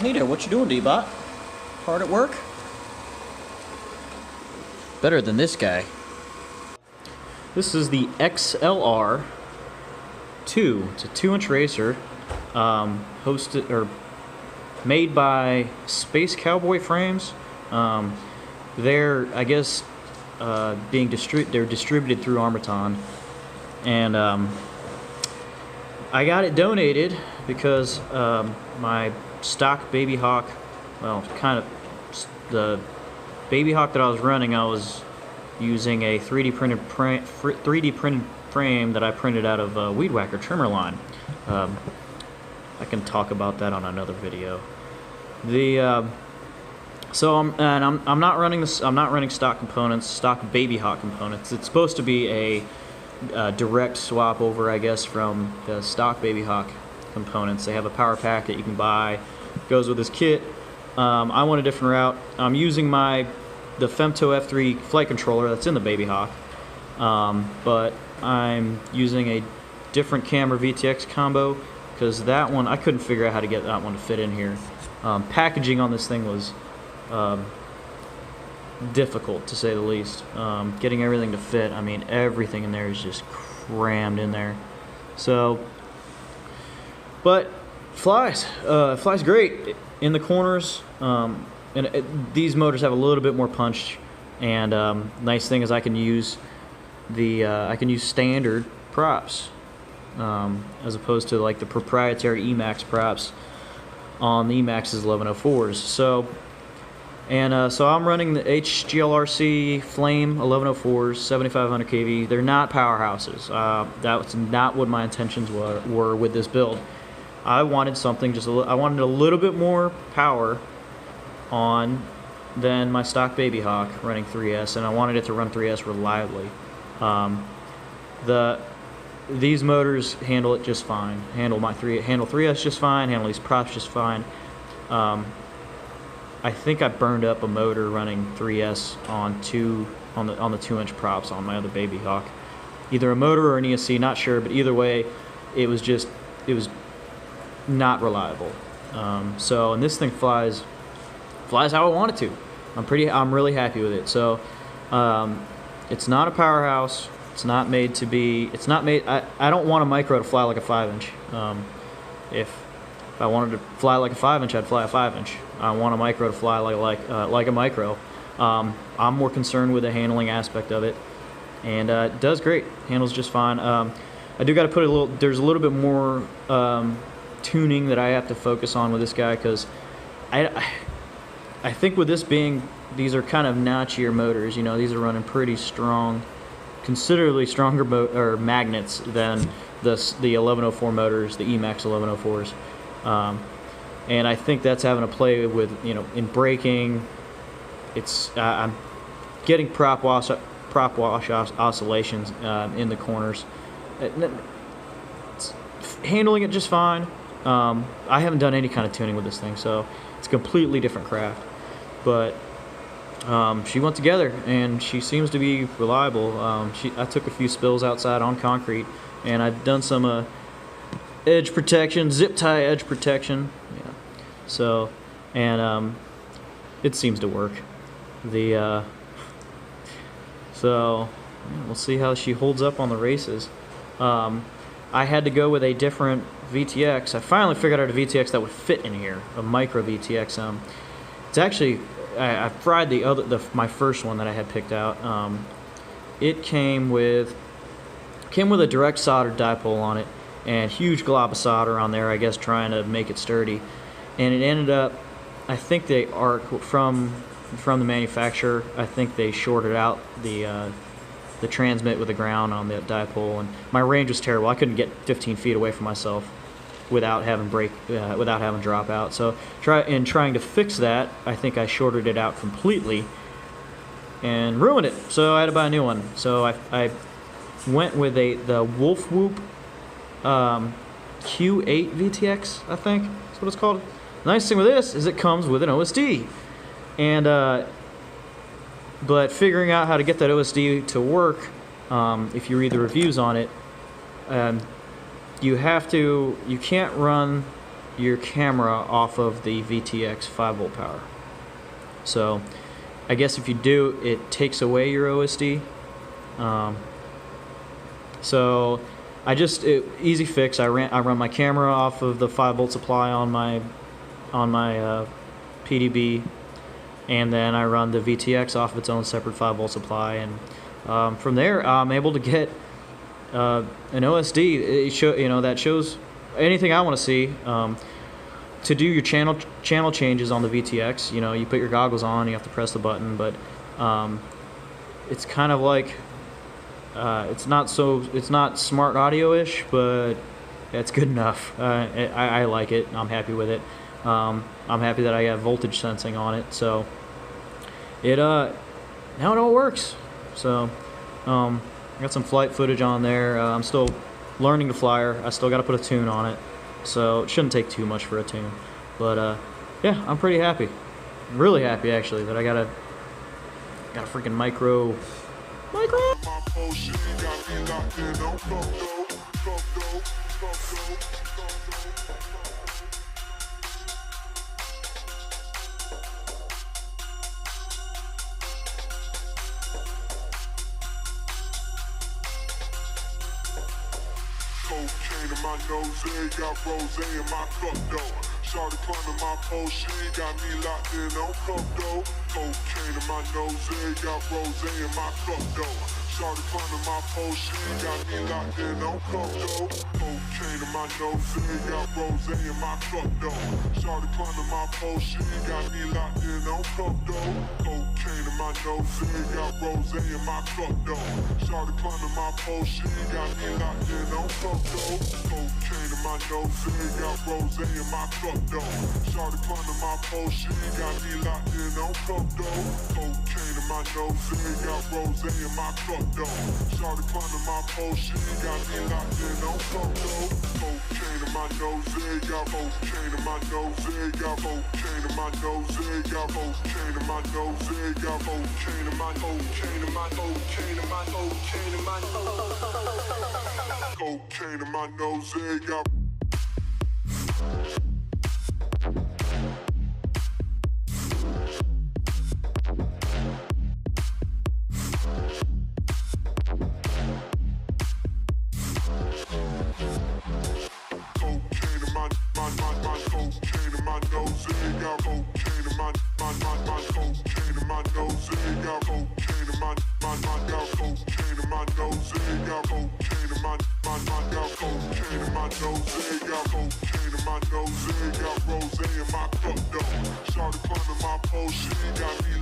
Hey there, what you doing, D-Bot? Hard at work? Better than this guy. This is the XLR-2. It's a 2-inch racer, hosted or made by Space Cowboy Frames. They're, I guess, they're distributed through Armaton, and I got it donated because my stock BabyHawk, well, kind of the BabyHawk that I was running, I was using a 3D printed frame that I printed out of a Weed Whacker trimmer line. I can talk about that on another video. So I'm not running this. I'm not running stock components, stock BabyHawk components. It's supposed to be a direct swap over, I guess, from the stock BabyHawk components. They have a power pack that you can buy, goes with this kit. I went a different route. I'm using the Femto F3 flight controller that's in the BabyHawk, but I'm using a different camera VTX combo because that one, I couldn't figure out how to get that one to fit in here. Packaging on this thing was difficult, to say the least. Getting everything to fit, I mean, everything in there is just crammed in there. So, but flies great in the corners, these motors have a little bit more punch, and nice thing is I can use standard props as opposed to like the proprietary Emax props on the Emax's 1104s. So I'm running the HGLRC Flame 1104s, 7500 kV. They're not powerhouses. That's not what my intentions were with this build. I wanted something I wanted a little bit more power on than my stock BabyHawk running 3S, and I wanted it to run 3S reliably. These motors handle it just fine. Handle 3S just fine. Handle these props just fine. I think I burned up a motor running 3S on the 2-inch props on my other BabyHawk. Either a motor or an ESC, not sure, but either way, it was not reliable. And this thing flies how I want it to. I'm really happy with it. So it's not a powerhouse. It's not made to be. It's not made. I don't want a micro to fly like a 5-inch. If I wanted to fly like a 5-inch, I'd fly a 5-inch. I want a micro to fly like a micro. I'm more concerned with the handling aspect of it, and it does great. Handles just fine. I do got to put there's a little bit more tuning that I have to focus on with this guy, because I think with this being, these are kind of notchier motors. You know, these are running pretty strong, considerably stronger magnets than the 1104 motors, the Emax 1104s. And I think that's having to play with, in braking. I'm getting prop wash oscillations in the corners. It's handling it just fine. I haven't done any kind of tuning with this thing, so it's a completely different craft. But she went together, and she seems to be reliable. I took a few spills outside on concrete, and I've done some edge protection, zip tie edge protection. Yeah. So, and it seems to work. So we'll see how she holds up on the races. I had to go with a different VTX. I finally figured out a VTX that would fit in here, a micro VTX. It's actually, I fried my first one that I had picked out. It came with a direct soldered dipole on it, and huge glob of solder on there, I guess, trying to make it sturdy. And it ended up, I think they are from the manufacturer. I think they shorted out the transmit with the ground on the dipole, and my range was terrible. I couldn't get 15 feet away from myself without having drop out. So trying to fix that, I think I shorted it out completely and ruined it. So I had to buy a new one. So I went with the Wolfwhoop Q8 VTX, I think that's what it's called. The nice thing with this is it comes with an OSD, and but figuring out how to get that OSD to work, if you read the reviews on it, you can't run your camera off of the VTX 5-volt power. So I guess if you do, it takes away your OSD. So easy fix. I run my camera off of the 5-volt supply on my PDB, and then I run the VTX off of its own separate 5-volt supply, and from there I'm able to get an OSD. That shows anything I want to see. To do your channel changes on the VTX, you put your goggles on, you have to press the button, but it's kind of like it's not smart audio-ish, but it's good enough. I like it. I'm happy with it. I'm happy that I have voltage sensing on it, so now it all works. So I got some flight footage on there. I'm still learning to flyer. I still got to put a tune on it, so it shouldn't take too much for a tune. But yeah, I'm pretty happy. Really happy actually that I got a freaking micro. Cocaine in my nose, got rose in my cup though. Started climbing my pole, she got me locked in on cup though. Cocaine in my nose, got rose in my cup though. Started climbing my pole, she got me locked in on cup though. Cocaine in my nose, got rose in my cup though. Started climbing my pole, she got me locked in on cup though. Cocaine in my nose, got rose in my cup though. Started climbing my pole, she got me locked in on cup though. Cocaine in my nose, got rose in my cup though. Started climbing my pole, she got me locked in on cup though. Cocaine in my nose, got rose in my cup though. Started climbing my pole, she got me locked in on cup though. Cocaine in my nose, got cocaine in my nose, got cocaine in my nose, got cocaine in my nose, got cocaine in my cocaine in my cocaine in my cocaine in my cocaine in my nose, got. Started climbing my pole, she got me